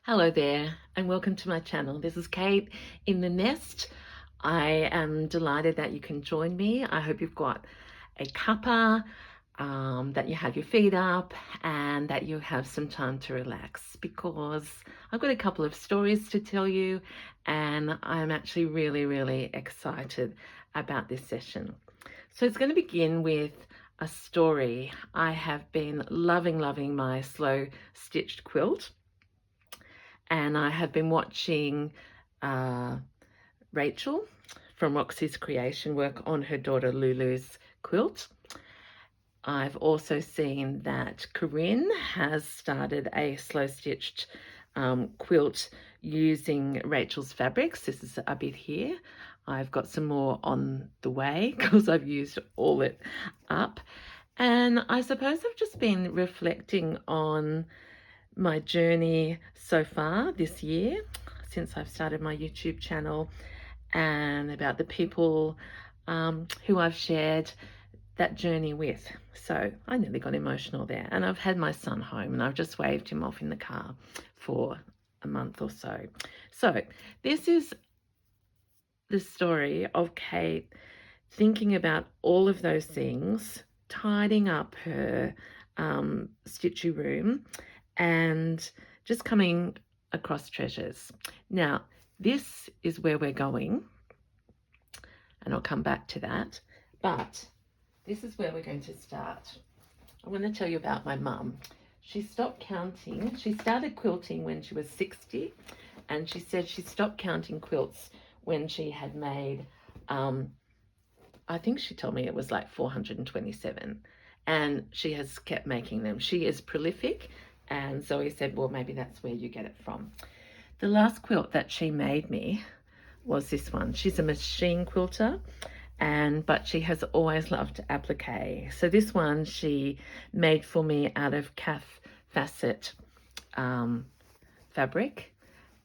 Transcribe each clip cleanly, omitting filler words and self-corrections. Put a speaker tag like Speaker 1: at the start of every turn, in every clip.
Speaker 1: Hello there and welcome to my channel. This is Kate in the Nest. I am delighted that you can join me. I hope you've got a cuppa, that you have your feet up and that you have some time to relax because I've got a couple of stories to tell you and I'm actually really excited about this session. So it's going to begin with a story. I have been loving my slow stitched quilt. And I have been watching Rachel from Roxy's Creation work on her daughter Lulu's quilt. I've also seen that Corinne has started a slow stitched quilt using Rachel's fabrics. This is a bit here. I've got some more on the way because I've used all it up. And I suppose I've just been reflecting on my journey so far this year since I've started my YouTube channel and about the people who I've shared that journey with. So I nearly got emotional there, and I've had my son home and I've just waved him off in the car for a month or so. So this is the story of Kate thinking about all of those things, tidying up her stitchy room and just coming across treasures. Now, this is where we're going, and I'll come back to that, but this is where we're going to start. I want to tell you about my mum. She stopped counting. She started quilting when she was 60, and she said she stopped counting quilts when she had made, I think she told me it was like 427, and she has kept making them. She is prolific, and Zoe said, well, maybe that's where you get it from. The last quilt that she made me was this one. She's a machine quilter, but she has always loved applique. So this one she made for me out of calf facet fabric,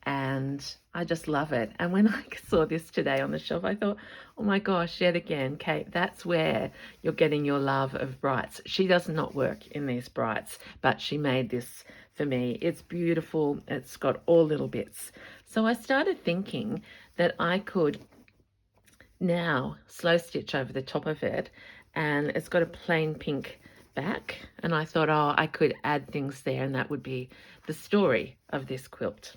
Speaker 1: and I just love it. And when I saw this today on the shelf, I thought, oh my gosh, yet again, Kate, that's where you're getting your love of brights. She does not work in these brights, but she made this for me. It's beautiful. It's got all little bits. So I started thinking that I could now slow stitch over the top of it, and it's got a plain pink back, and I thought, oh, I could add things there and that would be the story of this quilt.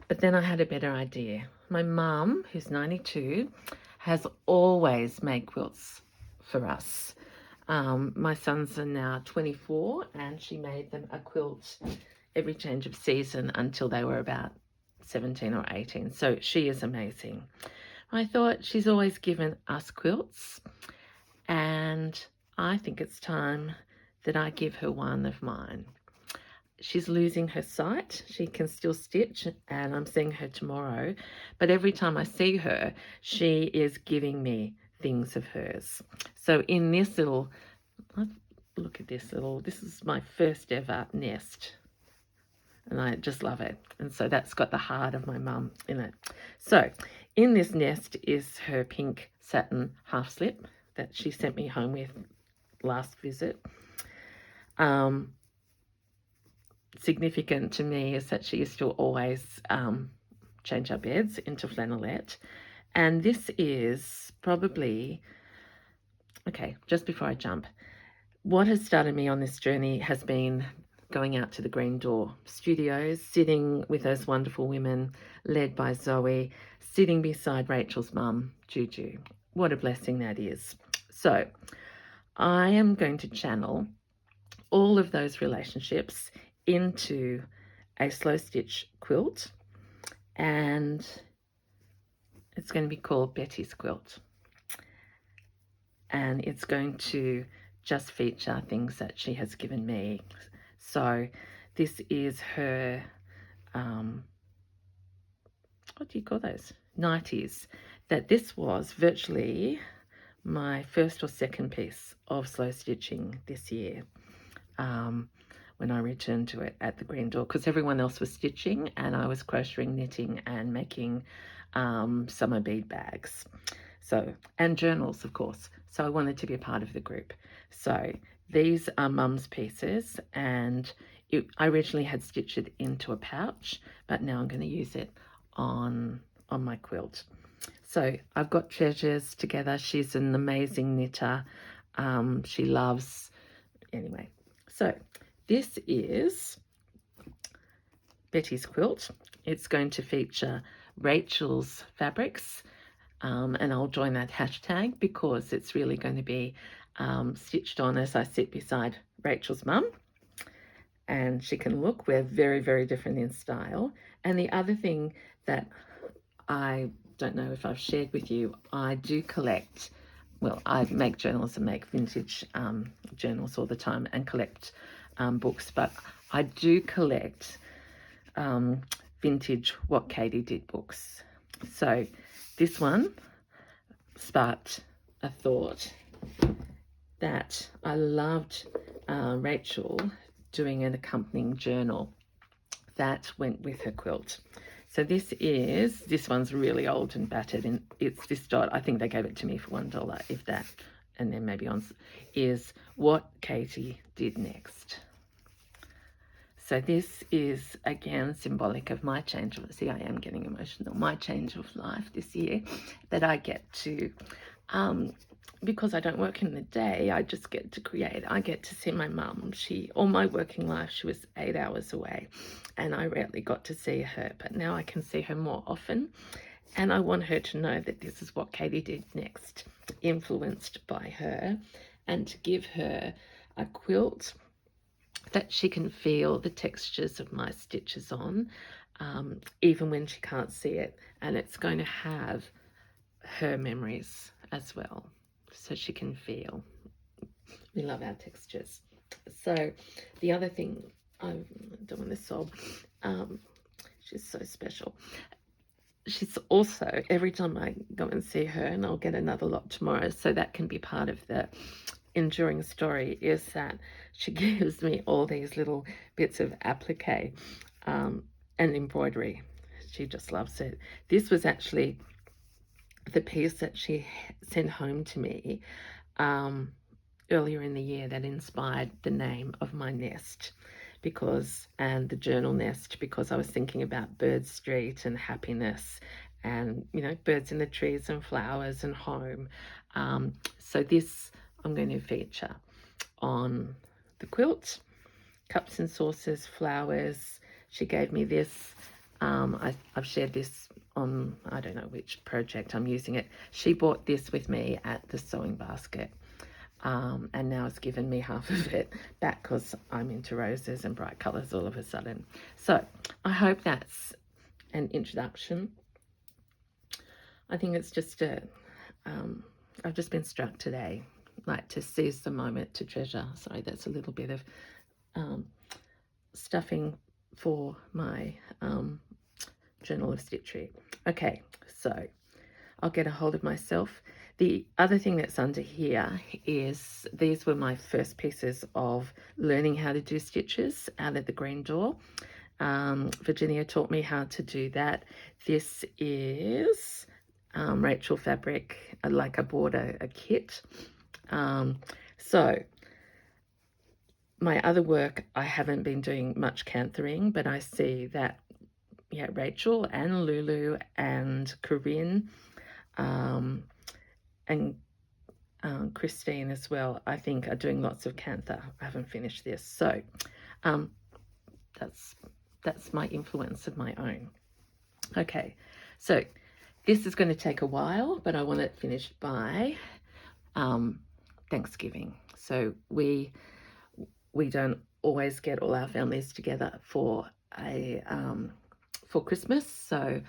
Speaker 1: But then I had a better idea. My mum, who's 92, has always made quilts for us. My sons are now 24, and she made them a quilt every change of season until they were about 17 or 18. So she is amazing. I thought she's always given us quilts, and I think it's time that I give her one of mine. She's losing her sight. She can still stitch, and I'm seeing her tomorrow. But every time I see her, she is giving me things of hers. So in this little, look at this little, this is my first ever nest. And I just love it. And so that's got the heart of my mum in it. So in this nest is her pink satin half slip that she sent me home with last visit. Significant to me is that she used to always change our beds into flannelette. And this is probably, okay, just before I jump, what has started me on this journey has been going out to the Green Door Studios, sitting with those wonderful women led by Zoe, sitting beside Rachel's mum, Juju. What a blessing that is. So I am going to channel all of those relationships into a slow stitch quilt, and it's going to be called Betty's Quilt. And it's going to just feature things that she has given me. So this is her, what do you call those? Nighties. That this was virtually my first or second piece of slow stitching this year. When I returned to it at the Green Door, because everyone else was stitching and I was crocheting, knitting and making summer bead bags. So, and journals, of course. So I wanted to be a part of the group. So these are Mum's pieces, and I originally had stitched it into a pouch, but now I'm going to use it on my quilt. So I've got Treasures together. She's an amazing knitter. She loves, anyway. So this is Betty's quilt. It's going to feature Rachel's fabrics, and I'll join that hashtag because it's really going to be stitched on as I sit beside Rachel's mum. And she can look, we're very, very different in style. And the other thing that I don't know if I've shared with you, I do collect, well, I make journals and make vintage journals all the time and collect books, but I do collect vintage What Katie Did books. So this one sparked a thought that I loved Rachel doing an accompanying journal that went with her quilt. So this one's really old and battered, and it's this dot. I think they gave it to me for $1, if that, and then maybe on, is What Katie Did Next. So this is, again, symbolic of my change of, see, I am getting emotional, my change of life this year, that I get to, because I don't work in the day, I just get to create. I get to see my mum. All my working life, she was 8 hours away, and I rarely got to see her, but now I can see her more often, and I want her to know that this is what Katie did next, influenced by her, and to give her a quilt that she can feel the textures of my stitches on, even when she can't see it, and it's going to have her memories as well, so she can feel. We love our textures. So the other thing, I don't want to sob, she's so special. She's also, every time I go and see her, and I'll get another lot tomorrow, so that can be part of the enduring story, is that she gives me all these little bits of applique and embroidery. She just loves it. This was actually the piece that she sent home to me earlier in the year that inspired the name of my nest, and the journal nest, because I was thinking about Bird Street and happiness and, you know, birds in the trees and flowers and home. So this I'm going to feature on the quilt. Cups and saucers, flowers. She gave me this. I've shared this on, I don't know which project I'm using it. She bought this with me at the sewing basket. And now it's given me half of it back because I'm into roses and bright colours all of a sudden. So I hope that's an introduction. I think it's just I've just been struck today, like, to seize the moment, to treasure. Sorry, that's a little bit of stuffing for my journal of stitchery. Okay, so I'll get a hold of myself. The other thing that's under here is, these were my first pieces of learning how to do stitches out at the green door. Virginia taught me how to do that. This is Rachel fabric, like I bought a kit. So my other work, I haven't been doing much canthering, but I see that, yeah, Rachel and Lulu and Corinne and Christine as well, I think, are doing lots of canther. I haven't finished this, so that's my influence of my own. Okay, so this is going to take a while, but I want it finished by Thanksgiving. So we don't always get all our families together for Christmas. So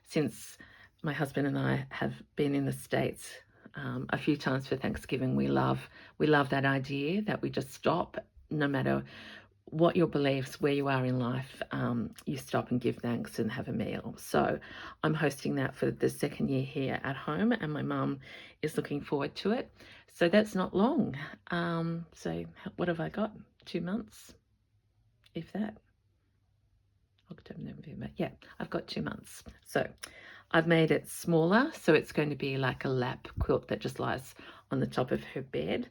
Speaker 1: since my husband and I have been in the States a few times for Thanksgiving, we love that idea that we just stop, no matter what your beliefs, where you are in life, you stop and give thanks and have a meal. So I'm hosting that for the second year here at home, and my mum is looking forward to it. So that's not long. So what have I got? 2 months, if that. October, November. Yeah, I've got 2 months. So I've made it smaller, so it's going to be like a lap quilt that just lies on the top of her bed.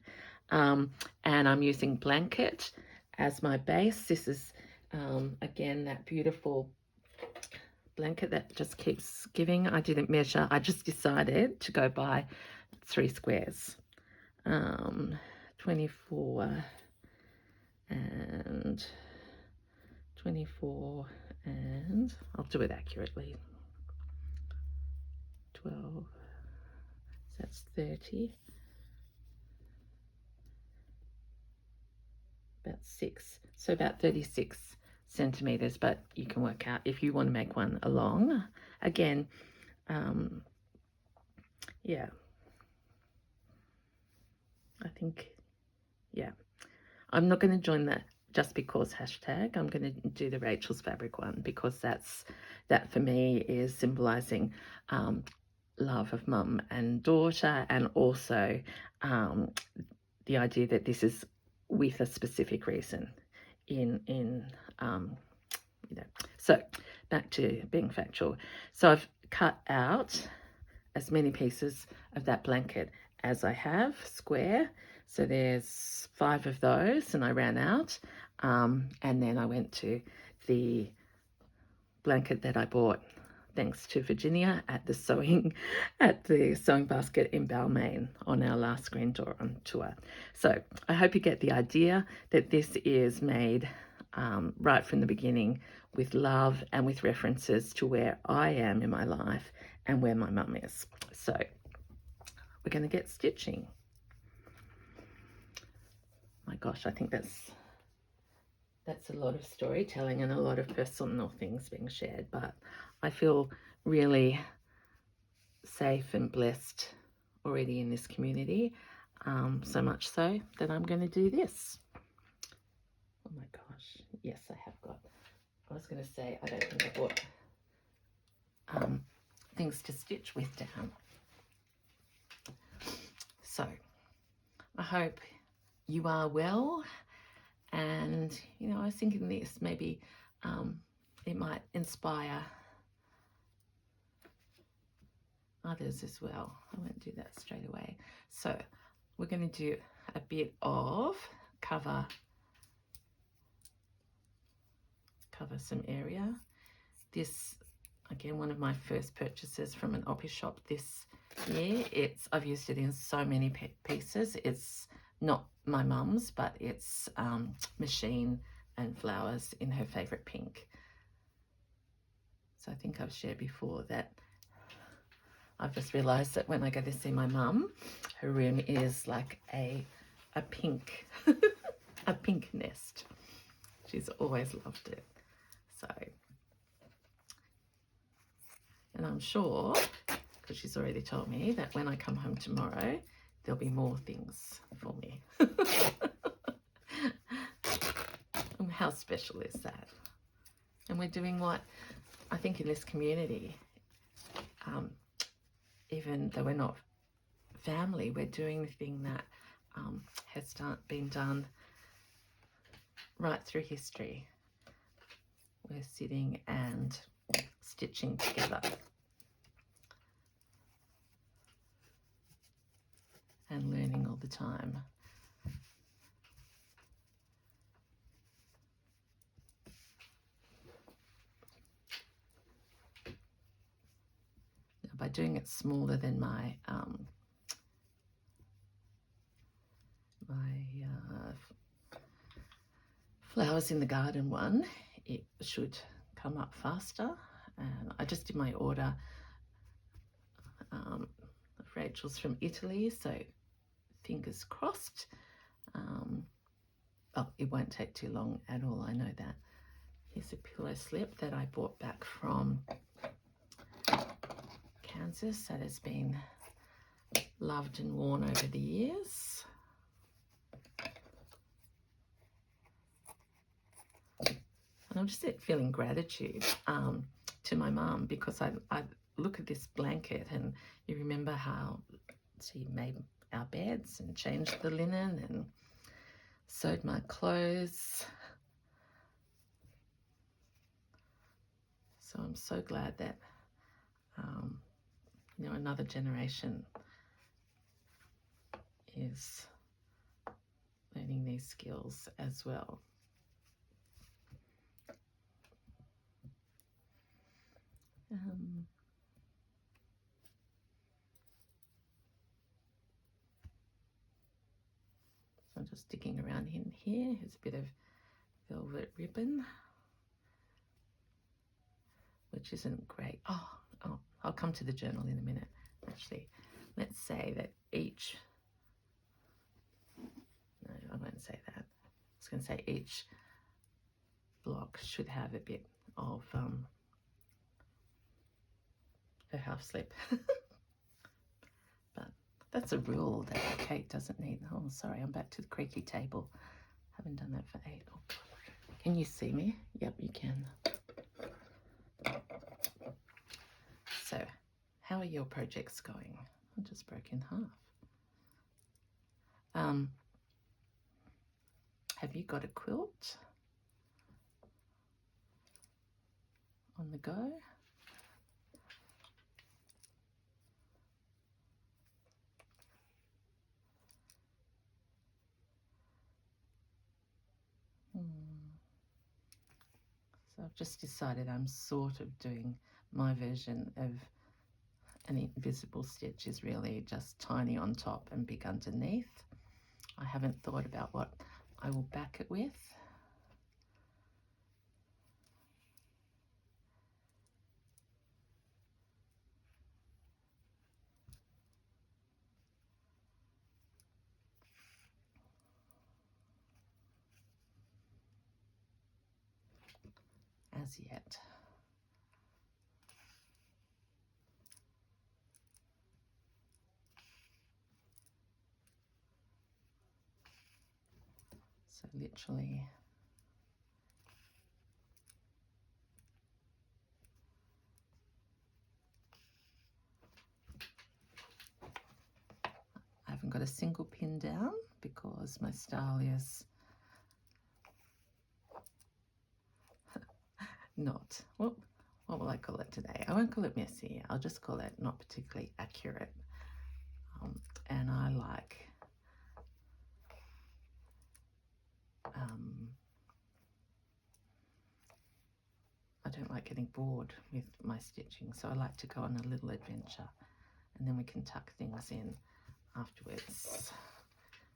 Speaker 1: And I'm using blanket as my base. This is, again, that beautiful blanket that just keeps giving. I didn't measure. I just decided to go by 3 squares. 24 and 24, and I'll do it accurately. 12, so that's 30. About 6, so about 36 centimeters, but you can work out if you want to make one along. Again, yeah, I think, yeah. I'm not going to join that just because hashtag. I'm going to do the Rachel's fabric one because that for me is symbolizing love of mum and daughter, and also the idea that this is with a specific reason so back to being factual. So I've cut out as many pieces of that blanket as I have, square. So there's 5 of those, and I ran out. And then I went to the blanket that I bought thanks to Virginia at the sewing basket in Balmain on our last screen door on tour. So I hope you get the idea that this is made right from the beginning with love and with references to where I am in my life and where my mum is. So we're going to get stitching. My gosh, I think that's a lot of storytelling and a lot of personal things being shared, but I feel really safe and blessed already in this community, so much so that I'm going to do this. Oh my gosh, yes, I have got, I was going to say I don't think I bought things to stitch with down. So I hope you are well, and I was thinking this maybe it might inspire others as well. I won't do that straight away. So we're going to do a bit of cover some area. This, again, one of my first purchases from an Oppie shop this year. I've used it in so many pieces. It's not my mum's, but it's machine and flowers in her favorite pink. So I think I've shared before that I've just realized that when I go to see my mum, her room is like a pink a pink nest. She's always loved it. So, and I'm sure, because she's already told me, that when I come home tomorrow, there'll be more things for me. And how special is that? And we're doing what I think in this community, even though we're not family, we're doing the thing that has been done right through history. We're sitting and stitching together and learning all the time. Now, by doing it smaller than my flowers in the garden one, it should come up faster. And I just did my order of Rachel's from Italy, so fingers crossed. Oh, it won't take too long at all, I know that. Here's a pillow slip that I bought back from Kansas that has been loved and worn over the years. And I'm just feeling gratitude to my mum, because I look at this blanket and you remember how she made our beds and changed the linen and sewed my clothes. So I'm so glad that another generation is learning these skills as well. just digging around in here. Here's a bit of velvet ribbon, which isn't great. Oh, I'll come to the journal in a minute. Actually, let's say that each, no, I won't say that. I was going to say each block should have a bit of a half slip. But that's a rule that Kate doesn't need. Oh, sorry, I'm back to the creaky table. Haven't done that for 8. Oh, can you see me? Yep, you can. So, how are your projects going? I just broke in half. Have you got a quilt on the go? So I've just decided I'm sort of doing my version of an invisible stitch is really just tiny on top and big underneath. I haven't thought about what I will back it with. As yet. So literally I haven't got a single pin down because my style is not, well, what will I call it today? I won't call it messy, I'll just call it not particularly accurate. And I like I don't like getting bored with my stitching, so I like to go on a little adventure and then we can tuck things in afterwards.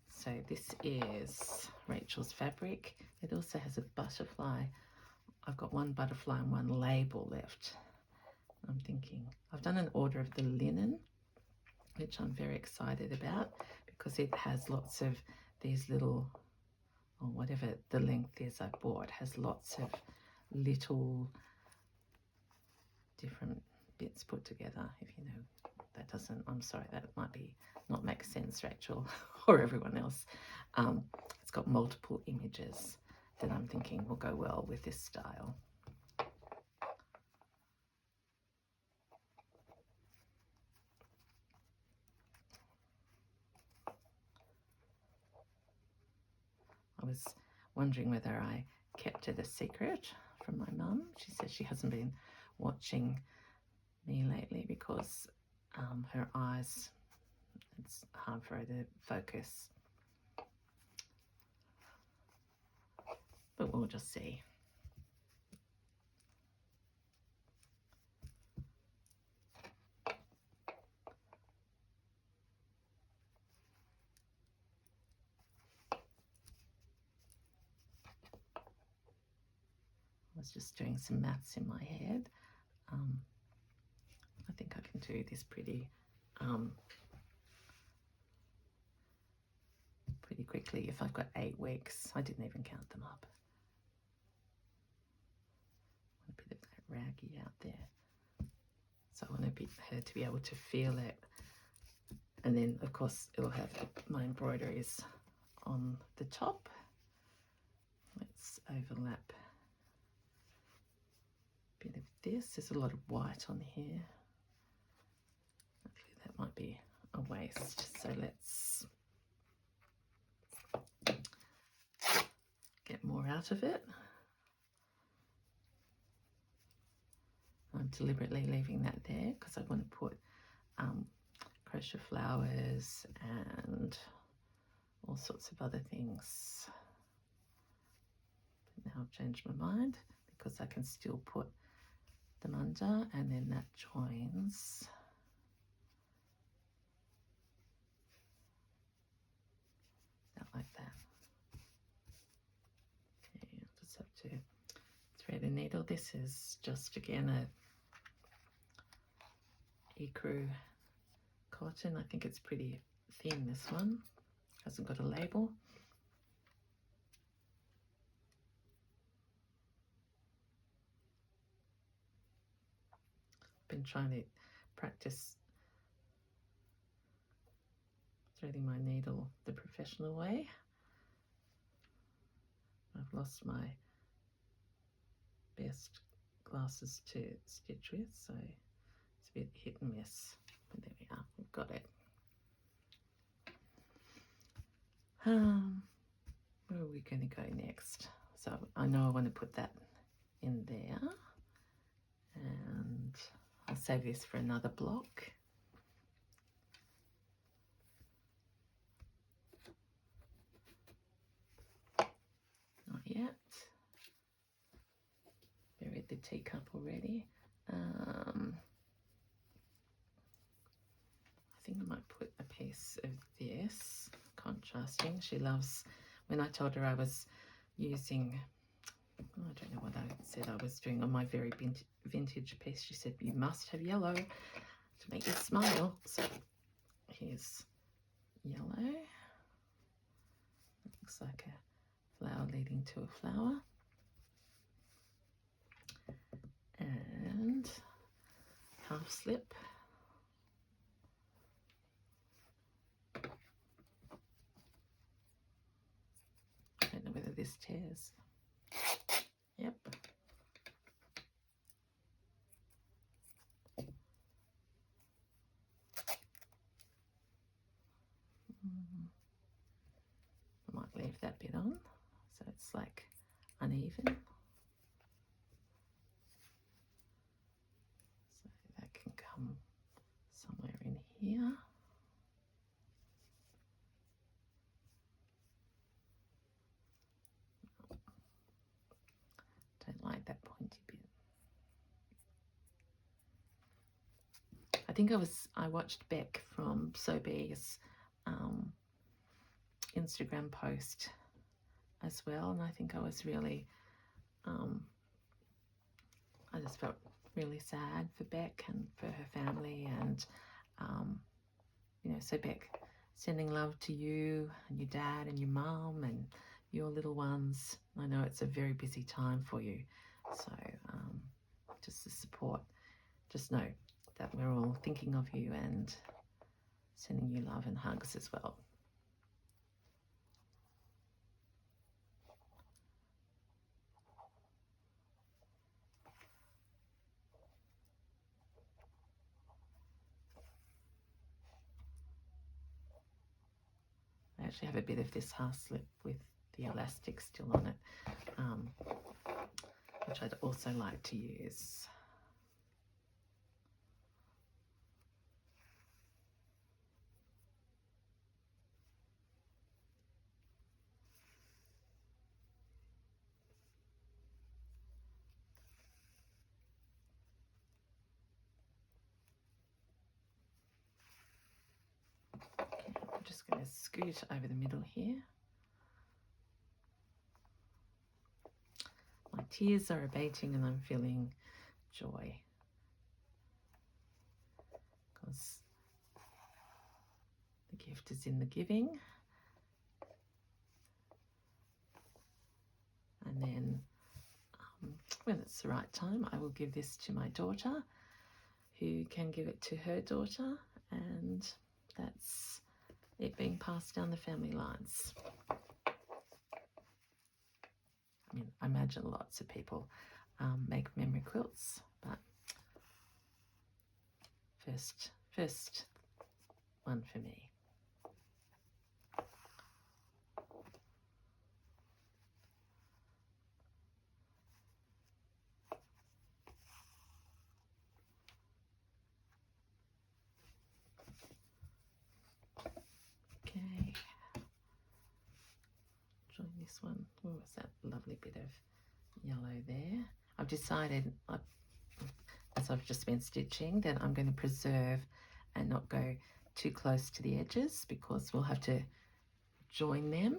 Speaker 1: So this is Rachel's fabric. It also has a butterfly. I've got one butterfly and one label left. I'm thinking, I've done an order of the linen, which I'm very excited about because it has lots of these little, or whatever the length is I bought, has lots of little different bits put together. If you know, that doesn't, I'm sorry, that might be not make sense, Rachel, or everyone else. It's got multiple images that I'm thinking will go well with this style. I was wondering whether I kept it a secret from my mum. She says she hasn't been watching me lately because her eyes, it's hard for her to focus. But we'll just see. I was just doing some maths in my head. I think I can do this pretty quickly if I've got 8 weeks. I didn't even count them up. A bit of that raggy out there. So I want her to be able to feel it. And then, of course, it'll have my embroideries on the top. Let's overlap a bit of this. There's a lot of white on here. Actually, that might be a waste. So let's get more out of it. I'm deliberately leaving that there because I want to put crochet flowers and all sorts of other things. But now I've changed my mind because I can still put them under and then that joins. That like that. alligator needle. This is just again a ecru cotton. I think it's pretty thin, this one. Hasn't got a label. Been trying to practice threading my needle the professional way. I've lost my best glasses to stitch with, so it's a bit hit and miss. But there we are, we've got it. Where are we going to go next? So I know I want to put that in there, and I'll save this for another block. Not yet. Buried the teacup already. I think I might put a piece of this contrasting. She loves, when I told her I was using, I don't know what I said I was doing on my very vintage piece, she said you must have yellow to make you smile. So here's yellow. It looks like a flower leading to a flower. And half slip. I don't know whether this tears. Yep. I might leave that bit on so it's like uneven. So that can come somewhere in here. Don't like that pointy bit. I think I watched Beck from Sobe's Instagram post as well, and I think I was really, I just felt really sad for Beck and for her family, and you know, so Beck, sending love to you and your dad and your mum and your little ones. I know it's a very busy time for you, so just the support. Just know that we're all thinking of you and sending you love and hugs as well. I actually have a bit of this half slip with the elastic still on it, which I'd also like to use. I'm just going to scoot over the middle here. My tears are abating and I'm feeling joy, because the gift is in the giving. And then when it's the right time, I will give this to my daughter, who can give it to her daughter, and that's it being passed down the family lines. I mean, I imagine lots of people make memory quilts, but first one for me. Okay, join this one. What was that lovely bit of yellow there? I've decided, as I've just been stitching, that I'm going to preserve and not go too close to the edges, because we'll have to join them.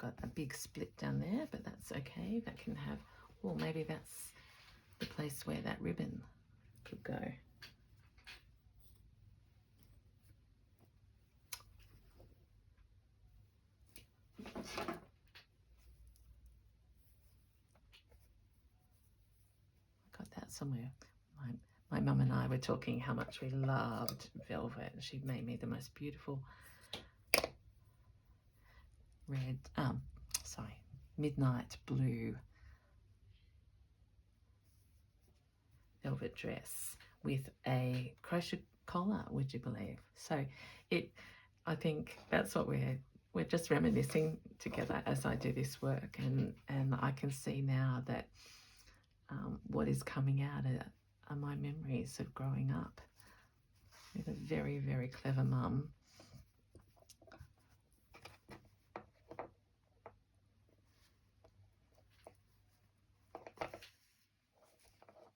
Speaker 1: got a big split down there, but that's okay. That can have, well, maybe that's the place where that ribbon could go. Got that somewhere. My mum and I were talking how much we loved velvet. She made me the most beautiful midnight blue velvet dress with a crochet collar, would you believe? So I think that's what we're just reminiscing together as I do this work, and I can see now that what is coming out are my memories of growing up with a very, very clever mum.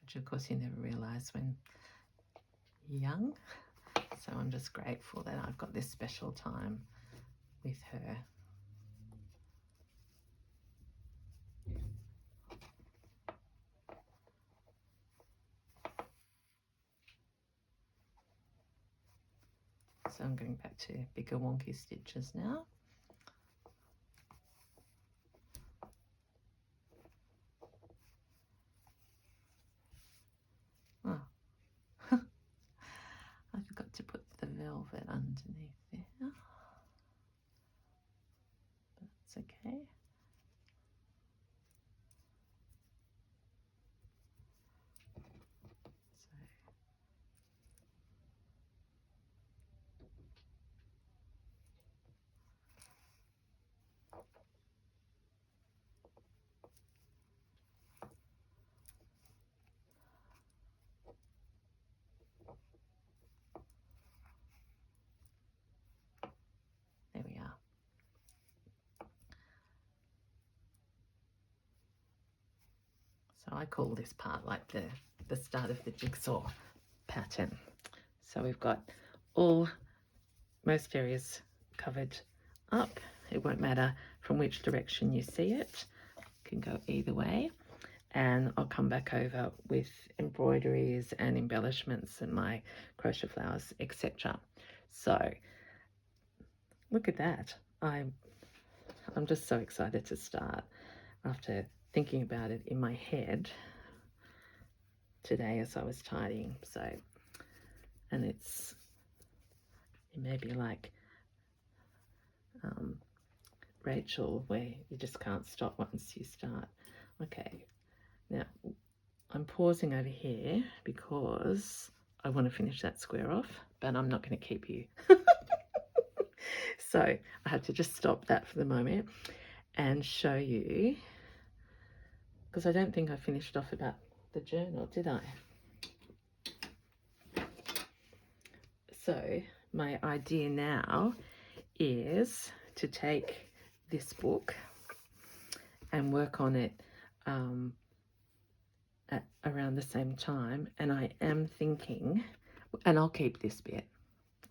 Speaker 1: Which of course you never realise when you're young. So I'm just grateful that I've got this special time with her. So I'm going back to bigger wonky stitches now. Oh, I forgot to put the velvet underneath there. That's okay. There we are. So I call this part like the start of the jigsaw pattern. So we've got most areas covered up. It won't matter from which direction you see it. It can go either way. And I'll come back over with embroideries and embellishments and my crochet flowers, etc. So look at that. I'm just so excited to start after thinking about it in my head today as I was tidying. So, and it may be like Rachel, where you just can't stop once you start. Okay, now I'm pausing over here because I want to finish that square off, but I'm not going to keep you. So I had to just stop that for the moment and show you, because I don't think I finished off about the journal, did I? So my idea now is to take this book and work on it at around the same time, and I am thinking, and I'll keep this bit,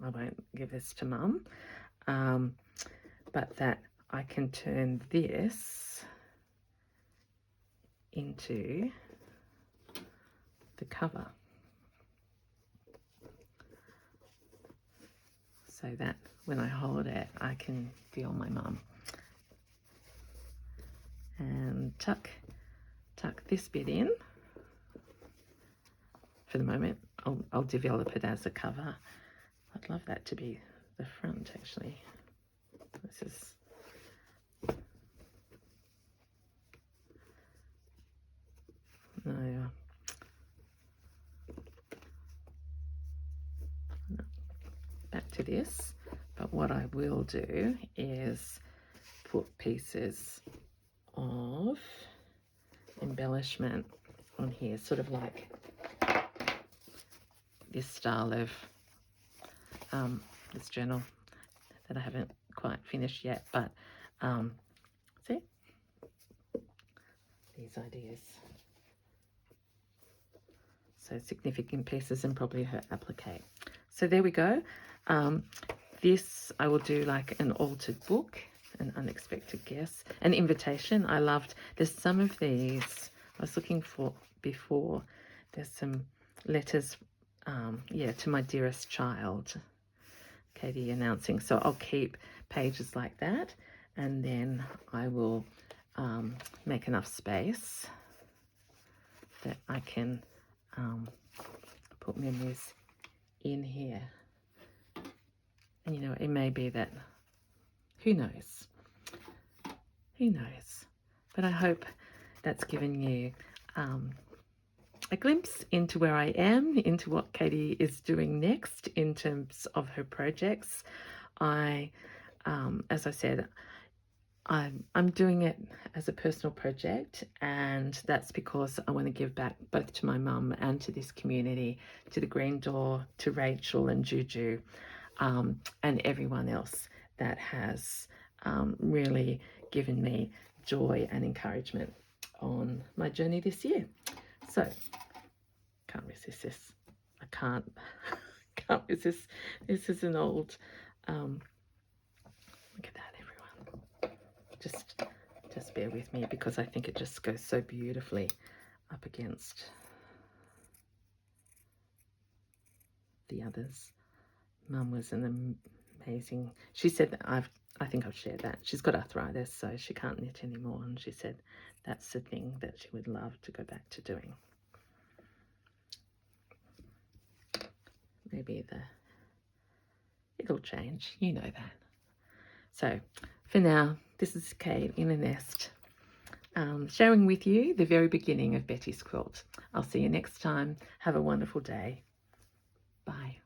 Speaker 1: I won't give this to Mum, but that I can turn this into the cover, so that when I hold it I can feel my mum. And tuck this bit in for the moment. I'll develop it as a cover. I'd love that to be the front, actually. This is no, back to this. But what I will do is put pieces of embellishment on here, sort of like this style of this journal that I haven't quite finished yet, but see these ideas. So significant pieces and probably her applique. So there we go. This I will do like an altered book, an unexpected guest. An invitation. I loved, there's some of these I was looking for before. There's some letters, yeah, to my dearest child. Katie announcing. So I'll keep pages like that, and then I will make enough space that I can put memories in here. And you know, it may be that, who knows? Who knows? But I hope that's given you a glimpse into where I am, into what Katie is doing next in terms of her projects. As I said, I'm doing it as a personal project, and that's because I want to give back both to my mum and to this community, to the Green Door, to Rachel and Juju, and everyone else that has really given me joy and encouragement on my journey this year. So, can't resist this. I can't resist. This is an old, look at that, everyone. Just bear with me, because I think it just goes so beautifully up against the others. Mum was an amazing, she said that I think I've shared that. She's got arthritis, so she can't knit anymore, and she said that's the thing that she would love to go back to doing. Maybe it'll change, you know that. So for now, this is Kate in a nest, sharing with you the very beginning of Betty's quilt. I'll see you next time. Have a wonderful day. Bye.